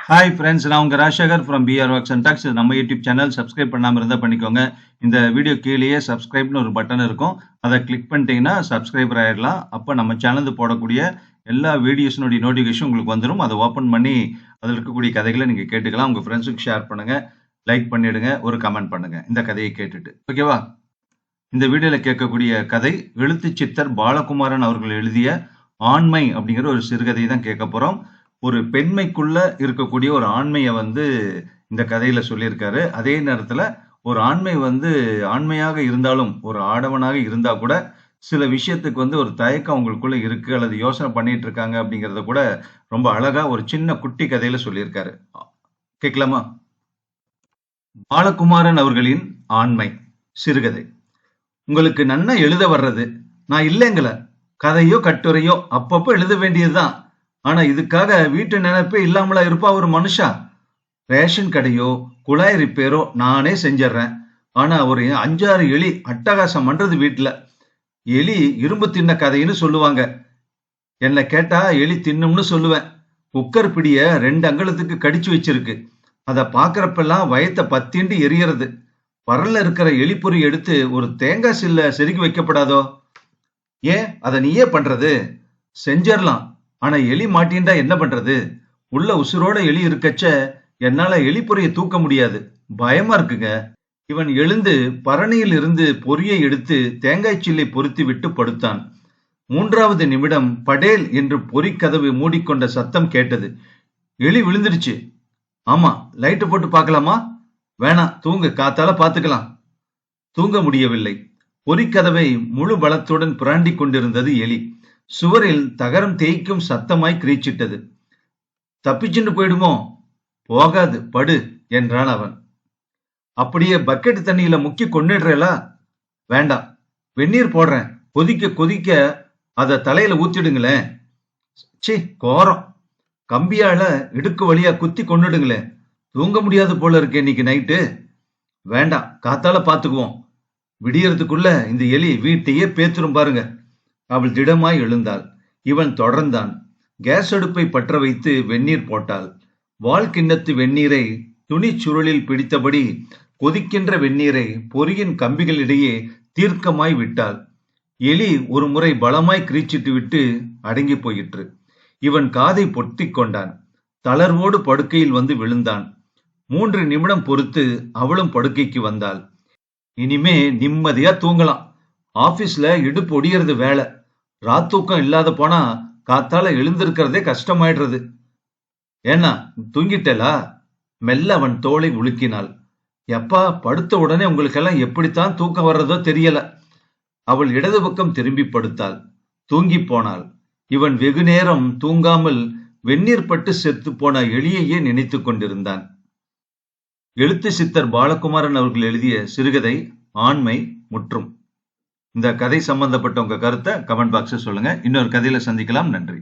Hi friends, நான் உங்கள் Rajasekar from PR works and tax. நம்ம யூடியூப் சேனல் சப்ஸ்கிரைப் பண்ணாமல் இருந்தால் பண்ணிக்கோங்க. இந்த வீடியோ கீழேயே சப்ஸ்கிரைப்னு ஒரு பட்டன் இருக்கும். அதை கிளிக் பண்ணிட்டீங்கன்னா சப்ஸ்கிரைபர் ஆகிடலாம். அப்போ நம்ம சேனல் போடக்கூடிய எல்லா வீடியோஸினுடைய நோட்டிஃபிகேஷன் உங்களுக்கு வந்துடும். அதை ஓப்பன் பண்ணி அதில் இருக்கக்கூடிய கதைகளை நீங்கள் கேட்டுக்கலாம். உங்கள் ஃப்ரெண்ட்ஸுக்கு ஷேர் பண்ணுங்கள், லைக் பண்ணிவிடுங்க, ஒரு கமெண்ட் பண்ணுங்கள் இந்த கதையை கேட்டுட்டு. ஓகேவா? இந்த வீடியோவில் கேட்கக்கூடிய கதை எழுத்து சித்தர் பாலகுமாரன் அவர்கள் எழுதிய ஆண்மை அப்படிங்கிற ஒரு சிறுகதையை தான் கேட்க போகிறோம். ஒரு பெண்மைக்குள்ள இருக்கக்கூடிய ஒரு ஆண்மையை இந்த கதையில சொல்லியிருக்காரு. அதே நேரத்துல ஒரு ஆண்மை ஆண்மையாக இருந்தாலும் ஒரு ஆடவனாக இருந்தா கூட சில விஷயத்துக்கு ஒரு தயக்கம் அவங்களுக்குள்ள இருக்கு அல்லது யோசனை பண்ணிட்டு இருக்காங்க அப்படிங்கறத கூட ரொம்ப அழகா ஒரு சின்ன குட்டி கதையில சொல்லியிருக்காரு. கேட்கலாமா? பாலகுமாரன் அவர்களின் ஆண்மை சிறுகதை. உங்களுக்கு நன்னா எழுத வர்றது, நான் இல்லைங்கள. கதையோ கட்டுரையோ அப்பப்போ எழுத வேண்டியதுதான். ஆனா இதுக்காக வீட்டு நினைப்பே இல்லாமலா இருப்பா ஒரு மனுஷா? ரேஷன் கடையோ குழாய் ரிப்பேரோ நானே செஞ்சிடறேன். ஆனா ஒரு 5-6 எலி அட்டகாசம் பண்றது வீட்டுல. எலி இரும்பு தின்ன கதைன்னு சொல்லுவாங்க. என்ன கேட்டா எலி தின்னும்னு சொல்லுவேன். குக்கர் பிடிய 2 அங்குலத்துக்கு கடிச்சு வச்சிருக்கு. அதை பாக்குறப்பெல்லாம் வயத்தை பத்திண்டு எரியறது. பரல்ல இருக்கிற எலிப்பொறி எடுத்து ஒரு தேங்காய் சில்ல செருகி வைக்கப்படாதோ? ஏன் அதை நீயே பண்றது? செஞ்சிடலாம். ஆனா எலி மாட்டின்டா என்ன பண்றது? உள்ள உசுரோட எலி இருக்கச்ச என்னால எலிப்பொறியை தூக்க முடியாது, பயமா இருக்குங்க. இவன் எழுந்து பரணியில் இருந்து பொறியை எடுத்து தேங்காய் சில்லை பொருத்தி விட்டு படுத்தான். 3வது நிமிடம் படேல் என்று பொறிக்கதவு மூடிக்கொண்ட சத்தம் கேட்டது. எலி விழுந்துடுச்சு. ஆமா, லைட்டு போட்டு பார்க்கலாமா? வேணாம், தூங்கு, காத்தால பாத்துக்கலாம். தூங்க முடியவில்லை. பொறிக்கதவை முழு பலத்துடன் புராண்டி கொண்டிருந்தது எலி. சுவரில் தகரம் தேய்க்கும் சத்தமாய் கிரீச்சிட்டது. தப்பிச்சுண்டு போயிடுமோ? போகாது, படு என்றான் அவன். அப்படியே பக்கெட் தண்ணியில முக்கி கொன்னிடுறேலா? வேண்டாம், வெந்நீர் போடுறேன். கொதிக்க கொதிக்க அத தலையில ஊத்திடுங்களேன். சி, கோரம். கம்பியால இடுக்கு வழியா குத்தி கொண்டுடுங்களேன். தூங்க முடியாது போல இருக்கு இன்னைக்கு நைட்டு. வேண்டாம், காத்தால பாத்துக்குவோம். விடியறதுக்குள்ள இந்த எலி வீட்டையே பேத்துரும் பாருங்க. அவள் திடமாய் எழுந்தாள். இவன் தொடர்ந்தான். கேஸ் அடுப்பை பற்ற வைத்து வெந்நீர் போட்டாள். வால் கிண்ணத்து வெந்நீரை துணி சுருளில் பிடித்தபடி கொதிக்கின்ற வெந்நீரை பொறியின் கம்பிகளிடையே தீர்க்கமாய் விட்டாள். எலி ஒரு முறை பலமாய் கிரீச்சிட்டு விட்டு அடங்கி போயிற்று. இவன் காதை பொத்திக் கொண்டான். தளர்வோடு படுக்கையில் விழுந்தான். 3 நிமிடம் பொறுத்து அவளும் படுக்கைக்கு வந்தாள். இனிமே நிம்மதியா தூங்கலாம். ஆபீஸ்ல இடுப்பு ஒடியறது வேலை. ராத்தூக்கம் இல்லாத போனா காத்தால எழுந்திருக்கிறதே கஷ்டமாயிடுறது. ஏன்னா தூங்கிட்டலா? மெல்ல அவன் தோளை உலுக்கினாள். எப்பா, படுத்த உடனே உங்களுக்கெல்லாம் எப்படித்தான் தூக்கம் வர்றதோ தெரியல. அவள் இடது பக்கம் திரும்பி படுத்தாள். தூங்கி போனாள். இவன் வெகு நேரம் தூங்காமல் வெந்நீர் பட்டு செத்து போன எலியையே நினைத்து கொண்டிருந்தான். எழுத்து சித்தர் பாலகுமாரன் அவர்கள் எழுதிய சிறுகதை ஆண்மை முற்றும். இந்த கதை சம்பந்தப்பட்ட உங்க கருத்தை கமெண்ட் பாக்ஸ்ல சொல்லுங்க. இன்னொரு கதையில சந்திக்கலாம். நன்றி.